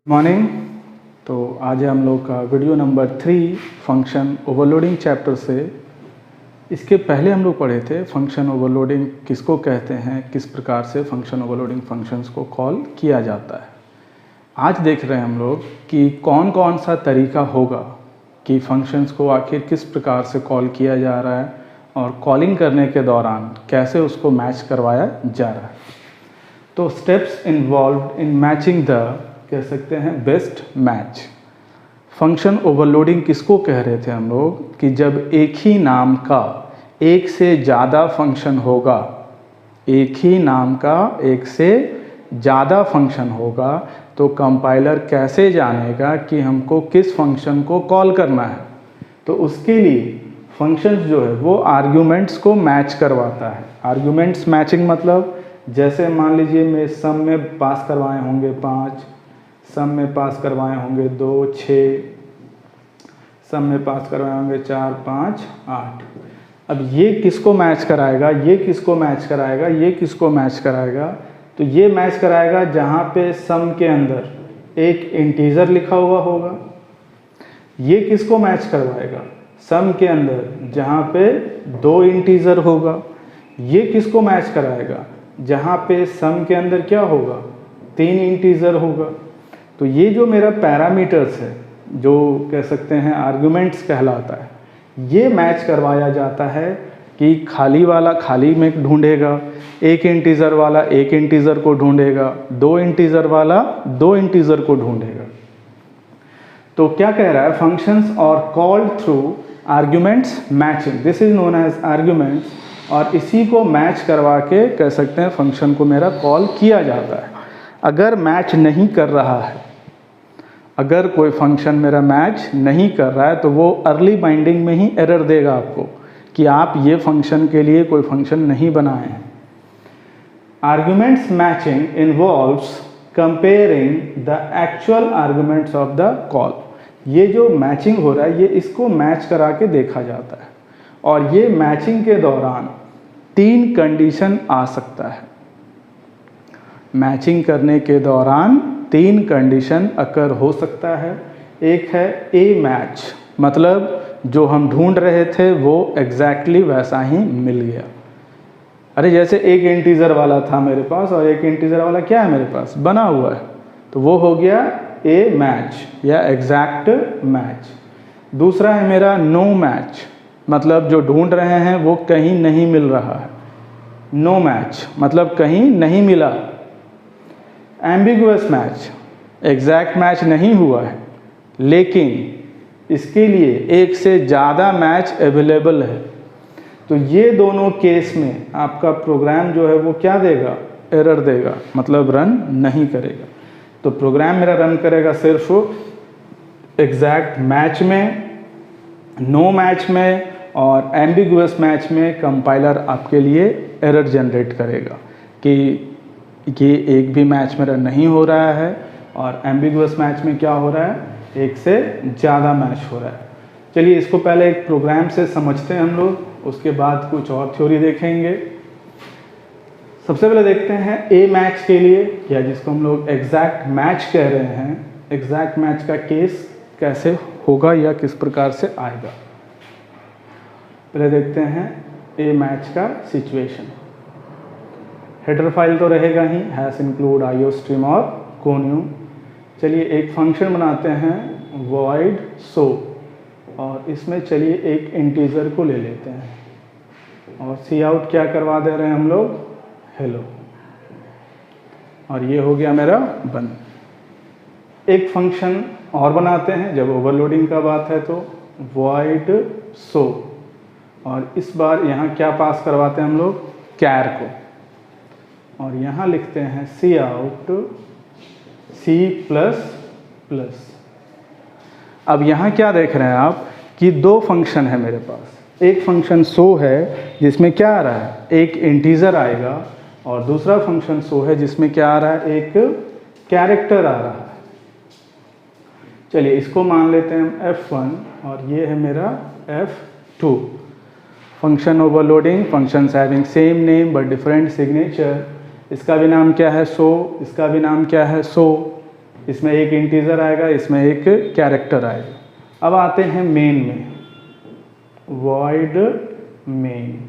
Morning. तो आज हम लोग का video number 3 function overloading chapter से। इसके पहले हम लोग पढ़े थे फंक्शन ओवरलोडिंग किसको कहते हैं, किस प्रकार से फंक्शन ओवरलोडिंग फंक्शंस को कॉल किया जाता है। आज देख रहे हैं हम लोग कि कौन कौन सा तरीका होगा कि फंक्शंस को आखिर किस प्रकार से कॉल किया जा रहा है और कॉलिंग करने के दौरान कैसे उसको मैच करवाया जा रहा है। तो steps involved in matching the, कह सकते हैं, बेस्ट मैच। फंक्शन ओवरलोडिंग किसको कह रहे थे हम लोग कि जब एक ही नाम का एक से ज़्यादा फंक्शन होगा, एक ही नाम का एक से ज़्यादा फंक्शन होगा तो कंपाइलर कैसे जानेगा कि हमको किस फंक्शन को कॉल करना है। तो उसके लिए फंक्शंस जो है वो आर्ग्यूमेंट्स को मैच करवाता है। आर्ग्यूमेंट्स मैचिंग मतलब जैसे मान लीजिए मैं सम में पास करवाए होंगे 5, सम में पास करवाए होंगे 2, 6, सम में पास करवाए होंगे 4, 5, 8। अब ये किसको मैच कराएगा, ये किसको मैच कराएगा, ये किसको मैच कराएगा। तो ये मैच कराएगा जहाँ पे सम के अंदर एक इंटीजर लिखा हुआ होगा। ये किसको मैच करवाएगा, सम के अंदर जहाँ पे 2 इंटीजर होगा। ये किसको मैच कराएगा, जहाँ पे सम के अंदर क्या होगा, 3 इंटीजर होगा। तो ये जो मेरा पैरामीटर्स है, जो कह सकते हैं आर्गुमेंट्स कहलाता है, ये मैच करवाया जाता है कि खाली वाला खाली में ढूंढेगा, एक इंटीजर वाला एक इंटीजर को ढूंढेगा, 2 इंटीजर वाला 2 इंटीजर को ढूंढेगा। तो क्या कह रहा है, फंक्शंस और called through arguments matching, this is known as arguments. और इसी को मैच करवा के कह सकते हैं फंक्शन को मेरा कॉल किया जाता है। अगर मैच नहीं कर रहा है, अगर कोई फंक्शन मेरा मैच नहीं कर रहा है तो वो अर्ली बाइंडिंग में ही एरर देगा आपको कि आप ये फंक्शन के लिए कोई फंक्शन नहीं बनाए हैं। Arguments matching involves comparing the actual arguments of the call. ये जो मैचिंग हो रहा है ये इसको मैच करा के देखा जाता है और ये मैचिंग के दौरान 3 कंडीशन आ सकता है। मैचिंग करने के दौरान 3 कंडीशन अकर हो सकता है। एक है ए मैच, मतलब जो हम ढूंढ रहे थे वो एग्जैक्टली वैसा ही मिल गया। अरे जैसे एक इंटीजर वाला था मेरे पास और एक इंटीजर वाला क्या है मेरे पास बना हुआ है, तो वो हो गया ए मैच या एग्जैक्ट मैच। दूसरा है मेरा नो मैच, मतलब जो ढूंढ रहे हैं वो कहीं नहीं मिल रहा है। नो मैच मतलब कहीं नहीं मिला। एम्बिगुअस मैच, एग्जैक्ट मैच नहीं हुआ है लेकिन इसके लिए एक से ज़्यादा मैच अवेलेबल है। तो ये दोनों केस में आपका प्रोग्राम जो है वो क्या देगा, एरर देगा, मतलब रन नहीं करेगा। तो प्रोग्राम मेरा रन करेगा सिर्फ एग्जैक्ट मैच में, नो मैच में और एम्बिगुअस मैच में कंपाइलर आपके लिए एरर जनरेट करेगा कि ये एक भी मैच मेरा नहीं हो रहा है और एम्बिगुअस मैच में क्या हो रहा है, एक से ज़्यादा मैच हो रहा है। चलिए इसको पहले एक प्रोग्राम से समझते हैं हम लोग, उसके बाद कुछ और थ्योरी देखेंगे। सबसे पहले देखते हैं ए मैच के लिए, या जिसको हम लोग एग्जैक्ट मैच कह रहे हैं, एग्जैक्ट मैच का केस कैसे होगा या किस प्रकार से आएगा। पहले देखते हैं ए मैच का सिचुएशन। हेडर फाइल तो रहेगा ही, हैश इंक्लूड आईओस्ट्रीम और कोन्यू। चलिए एक फंक्शन बनाते हैं वॉइड शो, और इसमें चलिए एक इंटीजर को ले लेते हैं और सी आउट क्या करवा दे रहे हैं हम लोग, हेलो। और ये हो गया मेरा बंद। एक फंक्शन और बनाते हैं जब ओवरलोडिंग का बात है, तो वॉइड शो, और इस बार यहाँ क्या पास करवाते हैं हम लोग, कैर को, और यहाँ लिखते हैं सी आउट C++। अब यहाँ क्या देख रहे हैं आप कि 2 फंक्शन है मेरे पास। एक फंक्शन शो है जिसमें क्या आ रहा है, एक इंटीजर आएगा, और दूसरा फंक्शन शो है जिसमें क्या आ रहा है, एक कैरेक्टर आ रहा है। चलिए इसको मान लेते हैं हम F1 और ये है मेरा F2। Function overloading, functions having same name but different signature. इसका भी नाम क्या है, शो, इसका भी नाम क्या है, शो। इसमें एक इंटीजर आएगा, इसमें एक कैरेक्टर आएगा। अब आते हैं मेन में, वॉइड मेन।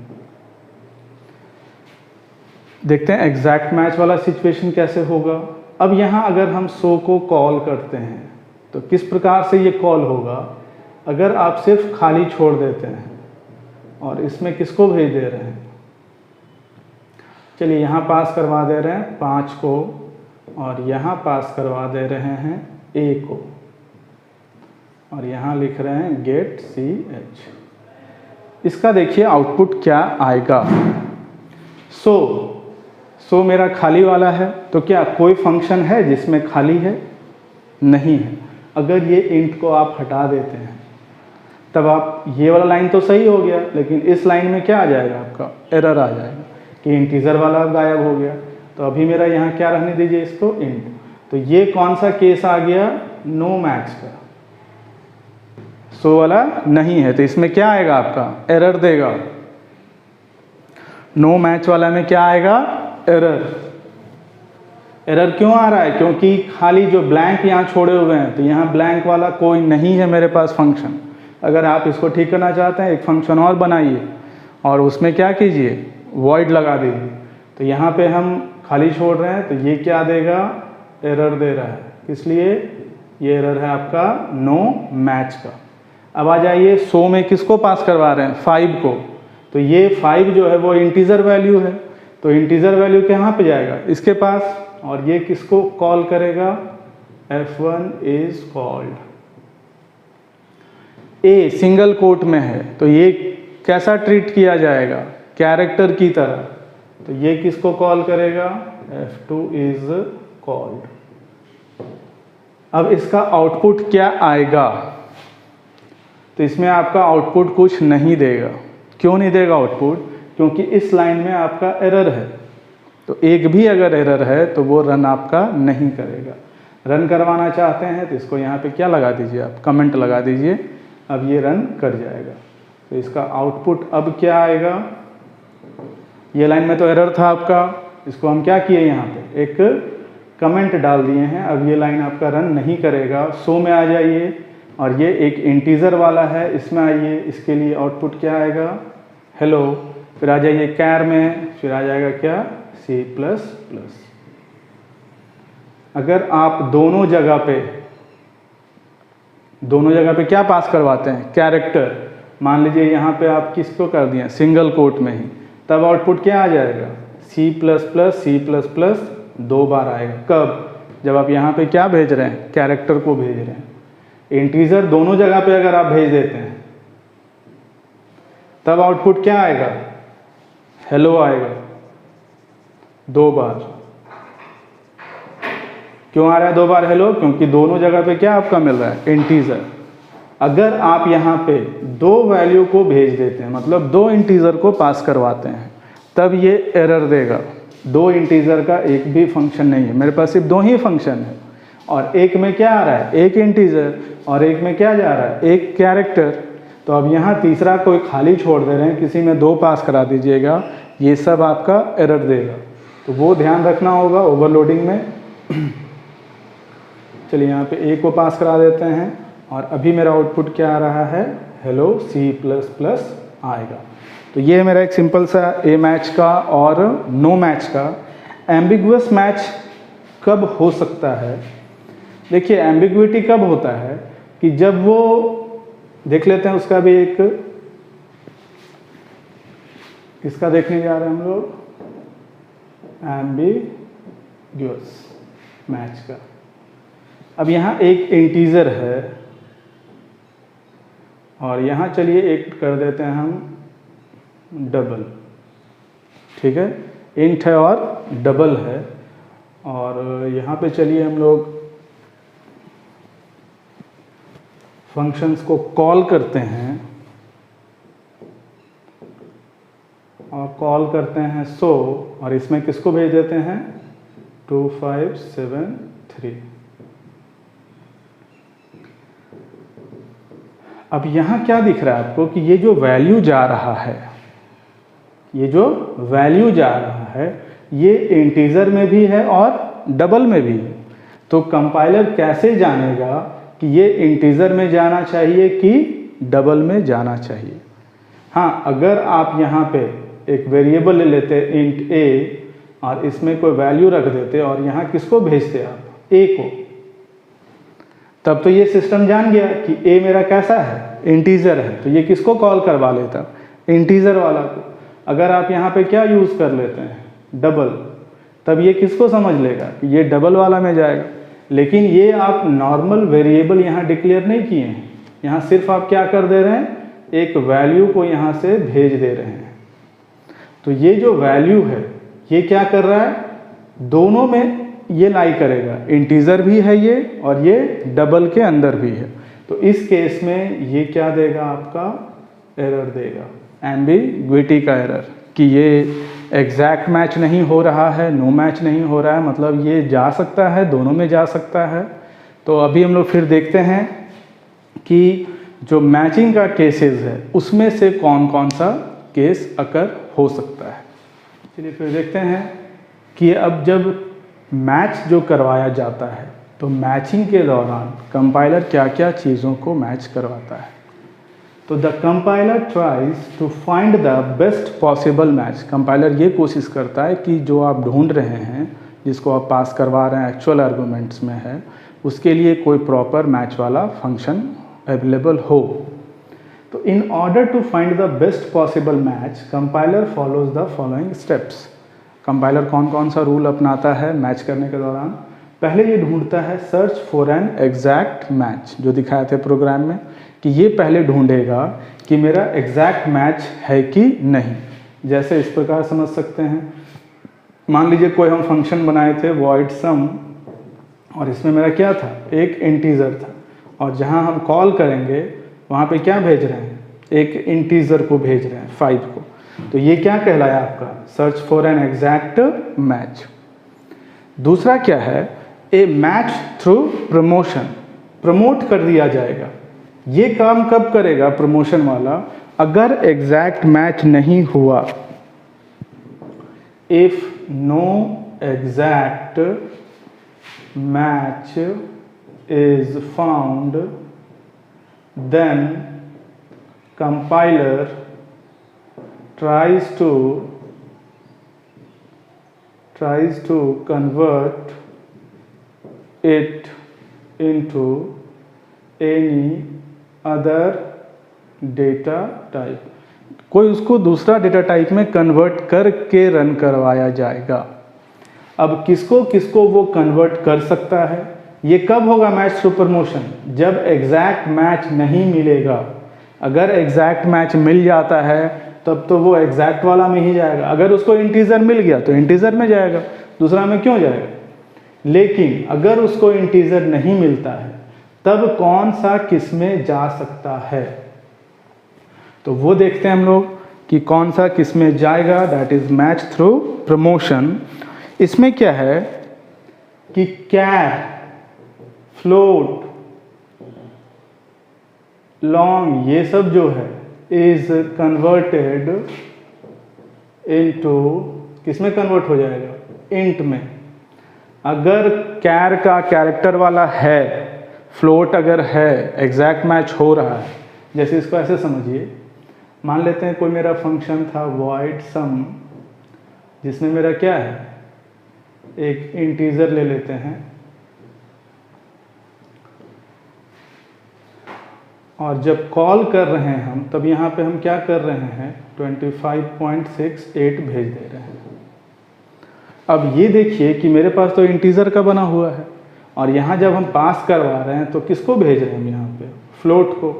देखते हैं एग्जैक्ट मैच वाला सिचुएशन कैसे होगा। अब यहाँ अगर हम सो को कॉल करते हैं तो किस प्रकार से ये कॉल होगा। अगर आप सिर्फ खाली छोड़ देते हैं और इसमें किसको भेज दे रहे हैं, चलिए यहाँ पास करवा दे रहे हैं 5 को और यहाँ पास करवा दे रहे हैं A को और यहाँ लिख रहे हैं गेट CH। इसका देखिए आउटपुट क्या आएगा। सो मेरा खाली वाला है, तो क्या कोई फंक्शन है जिसमें खाली है? नहीं है। अगर ये इंट को आप हटा देते हैं तब आप, ये वाला लाइन तो सही हो गया, लेकिन इस लाइन में क्या आ जाएगा, आपका एरर आ जाएगा कि इंटीजर वाला गायब हो गया। तो अभी मेरा यहाँ क्या रहने दीजिए, इसको इंट। तो ये कौन सा केस आ गया, नो मैच का, सो वाला नहीं है, तो इसमें क्या आएगा, आपका एरर देगा। नो मैच वाला में क्या आएगा, एरर। एरर क्यों आ रहा है, क्योंकि खाली जो ब्लैंक यहाँ छोड़े हुए हैं, तो यहाँ ब्लैंक वाला कोई नहीं है मेरे पास फंक्शन। अगर आप इसको ठीक करना चाहते हैं, एक फंक्शन और बनाइए और उसमें क्या कीजिए, वॉइड लगा दीजिए। तो यहाँ पे हम खाली छोड़ रहे हैं, तो ये क्या देगा, एरर दे रहा है। इसलिए ये एरर है आपका नो मैच का। अब आ जाइए, सो में किसको पास करवा रहे हैं, 5 को। तो ये 5 जो है वो इंटीजर वैल्यू है, तो इंटीजर वैल्यू कहाँ पे जाएगा, इसके पास। और ये किसको कॉल करेगा, F1 is called. A single quote में है, तो ये कैसा ट्रीट किया जाएगा, कैरेक्टर की तरह। तो ये किसको कॉल करेगा, F2 इज कॉल्ड। अब इसका आउटपुट क्या आएगा, तो इसमें आपका आउटपुट कुछ नहीं देगा। क्यों नहीं देगा आउटपुट, क्योंकि इस लाइन में आपका एरर है। तो एक भी अगर एरर है तो वो रन आपका नहीं करेगा। रन करवाना चाहते हैं तो इसको यहाँ पे क्या लगा दीजिए, आप कमेंट लगा दीजिए, अब ये रन कर जाएगा। तो इसका आउटपुट अब क्या आएगा, ये लाइन में तो एरर था आपका, इसको हम क्या किए, यहाँ पे एक कमेंट डाल दिए हैं। अब ये लाइन आपका रन नहीं करेगा। सो में आ जाइए और ये एक इंटीजर वाला है, इसमें आइए, इसके लिए आउटपुट क्या आएगा, हेलो। फिर आ जाइए कैर में, फिर आ जाएगा क्या, C++। अगर आप दोनों जगह पे क्या पास करवाते हैं, कैरेक्टर, मान लीजिए यहाँ पे आप किसको कर दिए, सिंगल कोट में ही, तब आउटपुट क्या आ जाएगा, C++, 2 बार आएगा। कब, जब आप यहाँ पे क्या भेज रहे हैं, कैरेक्टर को भेज रहे हैं। इंटीजर दोनों जगह पे अगर आप भेज देते हैं तब आउटपुट क्या आएगा, हेलो आएगा 2 बार। क्यों आ रहा है 2 बार हेलो, क्योंकि दोनों जगह पे क्या आपका मिल रहा है, इंटीजर। अगर आप यहाँ पे 2 वैल्यू को भेज देते हैं, मतलब 2 इंटीजर को पास करवाते हैं, तब ये एरर देगा। 2 इंटीजर का एक भी फंक्शन नहीं है, मेरे पास सिर्फ 2 ही फंक्शन है। और एक में क्या आ रहा है, एक इंटीजर, और एक में क्या जा रहा है, एक कैरेक्टर। तो अब यहाँ तीसरा कोई खाली छोड़ दे रहे हैं, किसी में 2 पास करा दीजिएगा, ये सब आपका एरर देगा। तो वो ध्यान रखना होगा ओवरलोडिंग में। चलिए यहाँ पे ए को पास करा देते हैं और अभी मेरा आउटपुट क्या आ रहा है, हेलो C++ आएगा। तो ये मेरा एक सिंपल सा ए मैच का और नो मैच का। एम्बिगुअस मैच कब हो सकता है, देखिए एम्बिग्विटी कब होता है कि जब वो, देख लेते हैं उसका भी एक, किसका देखने जा रहे हैं हम लोग, एम्बिगुअस मैच का। अब यहाँ एक इंटीजर है और यहाँ चलिए एक कर देते हैं हम डबल, ठीक है, इंट है और डबल है। और यहाँ पे चलिए हम लोग फंक्शंस को कॉल करते हैं और कॉल करते हैं सो, और इसमें किसको भेज देते हैं 2573। अब यहाँ क्या दिख रहा है आपको कि ये जो वैल्यू जा रहा है, ये जो वैल्यू जा रहा है ये इंटीजर में भी है और डबल में भी है। तो कंपाइलर कैसे जानेगा कि ये इंटीजर में जाना चाहिए कि डबल में जाना चाहिए? हाँ, अगर आप यहाँ पे एक वेरिएबल ले लेते इंट ए और इसमें कोई वैल्यू रख देते और यहाँ किसको भेजते आप? ए को, तब तो ये सिस्टम जान गया कि ए मेरा कैसा है? इंटीजर है, तो ये किसको कॉल करवा लेता? इंटीजर वाला को। अगर आप यहाँ पे क्या यूज़ कर लेते हैं? डबल, तब ये किसको समझ लेगा कि ये डबल वाला में जाएगा। लेकिन ये आप नॉर्मल वेरिएबल यहाँ डिक्लेयर नहीं किए हैं, यहाँ सिर्फ आप क्या कर दे रहे हैं? एक वैल्यू को यहाँ से भेज दे रहे हैं। तो ये जो वैल्यू है ये क्या कर रहा है? दोनों में ये लाई करेगा, इंटीजर भी है ये और ये डबल के अंदर भी है। तो इस केस में ये क्या देगा? आपका एरर देगा, एम्बिग्विटी का एरर, कि ये एग्जैक्ट मैच नहीं हो रहा है, नो मैच नहीं हो रहा है, मतलब ये जा सकता है, दोनों में जा सकता है। तो अभी हम लोग फिर देखते हैं कि जो मैचिंग का केसेस है उसमें से कौन कौन सा केस अकर हो सकता है। चलिए फिर देखते हैं कि अब जब मैच जो करवाया जाता है तो मैचिंग के दौरान कंपाइलर क्या क्या चीज़ों को मैच करवाता है। तो the compiler tries to find the best possible match. Compiler ये कोशिश करता है कि जो आप ढूंढ रहे हैं, जिसको आप पास करवा रहे हैं एक्चुअल आर्गूमेंट्स में है, उसके लिए कोई प्रॉपर मैच वाला फंक्शन अवेलेबल हो। तो in order to find the best possible match compiler follows the following steps. Compiler कौन कौन सा रूल अपनाता है मैच करने के दौरान? पहले ये ढूंढता है search for an exact match, जो दिखाए थे प्रोग्राम में, कि ये पहले ढूंढेगा कि मेरा एग्जैक्ट मैच है कि नहीं। जैसे इस प्रकार समझ सकते हैं, मान लीजिए कोई हम फंक्शन बनाए थे वॉइड सम, और इसमें मेरा क्या था? एक इंटीजर था, और जहाँ हम कॉल करेंगे वहाँ पे क्या भेज रहे हैं? एक इंटीजर को भेज रहे हैं, 5 को। तो ये क्या कहलाया आपका? Search for an exact match. दूसरा क्या है? ए मैच थ्रू प्रमोशन, प्रमोट कर दिया जाएगा। ये काम कब करेगा प्रमोशन वाला? अगर एग्जैक्ट मैच नहीं हुआ। If no exact match is found, then compiler tries to convert it into any other data type। कोई उसको दूसरा डेटा टाइप में कन्वर्ट करके रन करवाया जाएगा। अब किसको किसको वो कन्वर्ट कर सकता है? ये कब होगा मैच थ्रू प्रमोशन? जब एग्जैक्ट मैच नहीं मिलेगा। अगर एग्जैक्ट मैच मिल जाता है तब तो वो एग्जैक्ट वाला में ही जाएगा। अगर उसको इंटीजर मिल गया तो इंटीजर में जाएगा, दूसरा में क्यों जाएगा? लेकिन अगर उसको इंटीजर नहीं मिलता है तब कौन सा किस में जा सकता है? तो वो देखते हैं हम लोग कि कौन सा किस में जाएगा। That is match through promotion. इसमें क्या है कि कैर, फ्लोट, लॉन्ग, ये सब जो है इज कन्वर्टेड इनटू, किसमें कन्वर्ट हो जाएगा? इंट में। अगर कैर का कैरेक्टर वाला है, फ्लोट अगर है, एग्जैक्ट मैच हो रहा है, जैसे इसको ऐसे समझिए, मान लेते हैं कोई मेरा फंक्शन था वॉइड सम, जिसमें मेरा क्या है? एक इंटीजर ले लेते हैं और जब कॉल कर रहे हैं हम, तब यहाँ पे हम क्या कर रहे हैं? 25.68 भेज दे रहे हैं। अब ये देखिए कि मेरे पास तो इंटीजर का बना हुआ है, और यहाँ जब हम पास करवा रहे हैं तो किसको भेज रहे हैं हम? यहाँ पे फ्लोट को।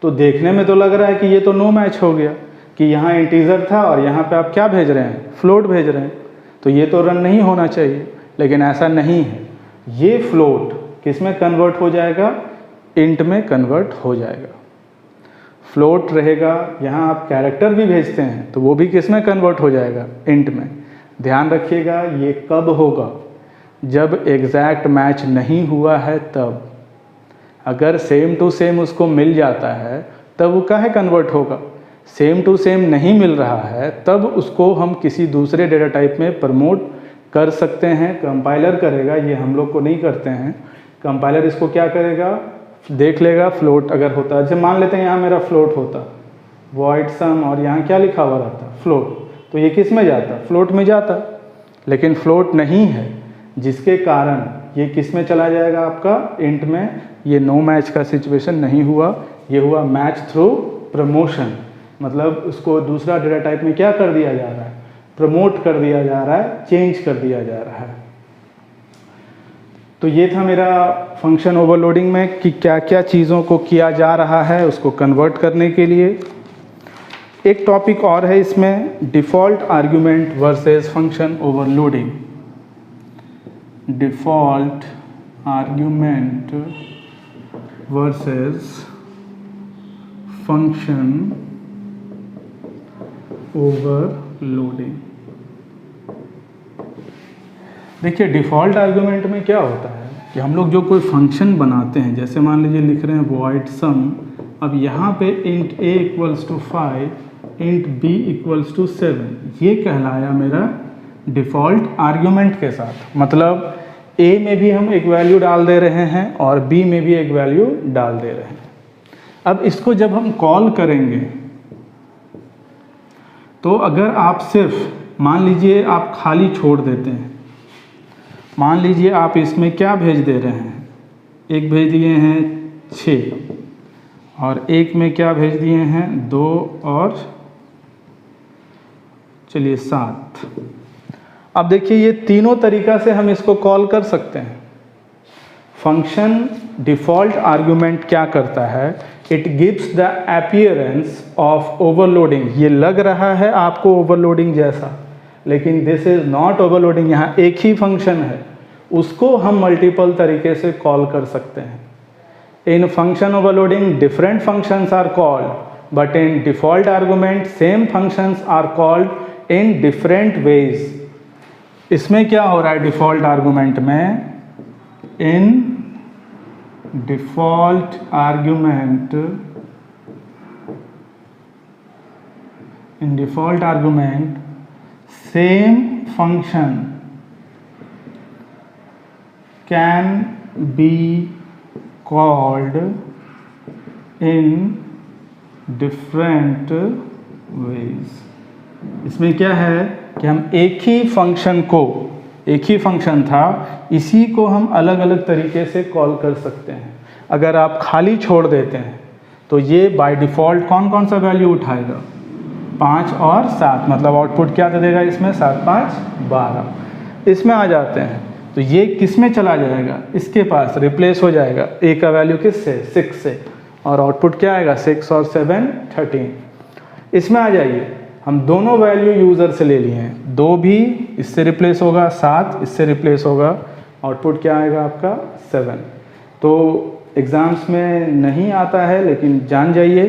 तो देखने में तो लग रहा है कि ये तो नो मैच हो गया, कि यहाँ इंटीजर था और यहाँ पे आप क्या भेज रहे हैं? फ्लोट भेज रहे हैं, तो ये तो रन नहीं होना चाहिए। लेकिन ऐसा नहीं है, ये फ्लोट किस में कन्वर्ट हो जाएगा? इंट में कन्वर्ट हो जाएगा। फ्लोट रहेगा, यहाँ आप कैरेक्टर भी भेजते हैं तो वो भी किस में कन्वर्ट हो जाएगा? इंट में। ध्यान रखिएगा, ये कब होगा? जब एग्जैक्ट मैच नहीं हुआ है तब। अगर सेम टू सेम उसको मिल जाता है तब वो काहे कन्वर्ट होगा? सेम टू सेम नहीं मिल रहा है तब उसको हम किसी दूसरे डेटा टाइप में प्रमोट कर सकते हैं, कंपाइलर करेगा, ये हम लोग को नहीं करते हैं। कंपाइलर इसको क्या करेगा, देख लेगा फ्लोट अगर होता है, जैसे मान लेते हैं यहाँ मेरा फ्लोट होता, वॉइड सम, और यहाँ क्या लिखा हुआ रहता, फ्लोट, तो ये किस में जाता, फ्लोट में जाता, लेकिन फ्लोट नहीं है, जिसके कारण ये किस में चला जाएगा आपका, इंट में। ये नो मैच का सिचुएशन नहीं हुआ, ये हुआ मैच थ्रू प्रमोशन, मतलब उसको दूसरा डेटा टाइप में क्या कर दिया जा रहा है, प्रमोट कर दिया जा रहा है, चेंज कर दिया जा रहा है। तो ये था मेरा फंक्शन ओवरलोडिंग में कि क्या क्या चीज़ों को किया जा रहा है उसको कन्वर्ट करने के लिए। एक टॉपिक और है इसमें, default argument versus function overloading. Default argument versus function overloading. देखिए डिफ़ॉल्ट आर्गुमेंट में क्या होता है कि हम लोग जो कोई फंक्शन बनाते हैं, जैसे मान लीजिए लिख रहे हैं वॉइड सम, अब यहाँ पे int a equals to 5, int b equals to 7, ये कहलाया मेरा डिफ़ॉल्ट आर्गुमेंट के साथ। मतलब a में भी हम एक वैल्यू डाल दे रहे हैं और b में भी एक वैल्यू डाल दे रहे हैं। अब इसको जब हम कॉल करेंगे तो अगर आप सिर्फ मान लीजिए आप खाली छोड़ देते हैं, मान लीजिए आप इसमें क्या भेज दे रहे हैं, एक भेज दिए हैं 6 और एक में क्या भेज दिए हैं 2 और चलिए 7। अब देखिए ये तीनों तरीक़ा से हम इसको कॉल कर सकते हैं। फंक्शन डिफ़ॉल्ट आर्गुमेंट क्या करता है, it gives the appearance of overloading. ये लग रहा है आपको ओवरलोडिंग जैसा, लेकिन दिस इज़ नॉट ओवरलोडिंग। यहाँ एक ही फंक्शन है, उसको हम मल्टीपल तरीके से कॉल कर सकते हैं। In function overloading different functions are called, but in default argument same functions are called in different ways. इसमें क्या हो रहा है डिफ़ॉल्ट आर्गुमेंट में, in default argument, same function can be called in different ways। इसमें क्या है कि हम एक ही फंक्शन को, एक ही फंक्शन था, इसी को हम अलग अलग तरीके से कॉल कर सकते हैं। अगर आप खाली छोड़ देते हैं तो ये बाय डिफ़ॉल्ट कौन कौन सा वैल्यू उठाएगा, 5 और 7, मतलब आउटपुट क्या दे देगा इसमें, 7 5 12। इसमें आ जाते हैं तो ये किस में चला जाएगा, इसके पास रिप्लेस हो जाएगा, ए का वैल्यू किससे, 6 से, और आउटपुट क्या आएगा 6 और 7 13। इसमें आ जाइए, हम दोनों वैल्यू यूज़र से ले लिए हैं, 2 भी इससे रिप्लेस होगा, 7 इससे रिप्लेस होगा, आउटपुट क्या आएगा आपका 7। तो एग्ज़ाम्स में नहीं आता है, लेकिन जान जाइए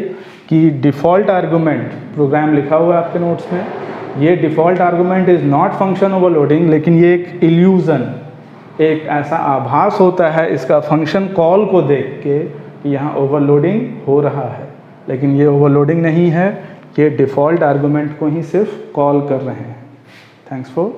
कि डिफ़ॉल्ट आर्गुमेंट, प्रोग्राम लिखा हुआ है आपके नोट्स में, ये default argument is not function overloading, लेकिन ये एक इल्यूज़न, एक ऐसा आभास होता है इसका फंक्शन कॉल को देख के कि यहाँ ओवरलोडिंग हो रहा है, लेकिन ये ओवरलोडिंग नहीं है, ये डिफ़ॉल्ट आर्गुमेंट को ही सिर्फ कॉल कर रहे हैं। Thanks for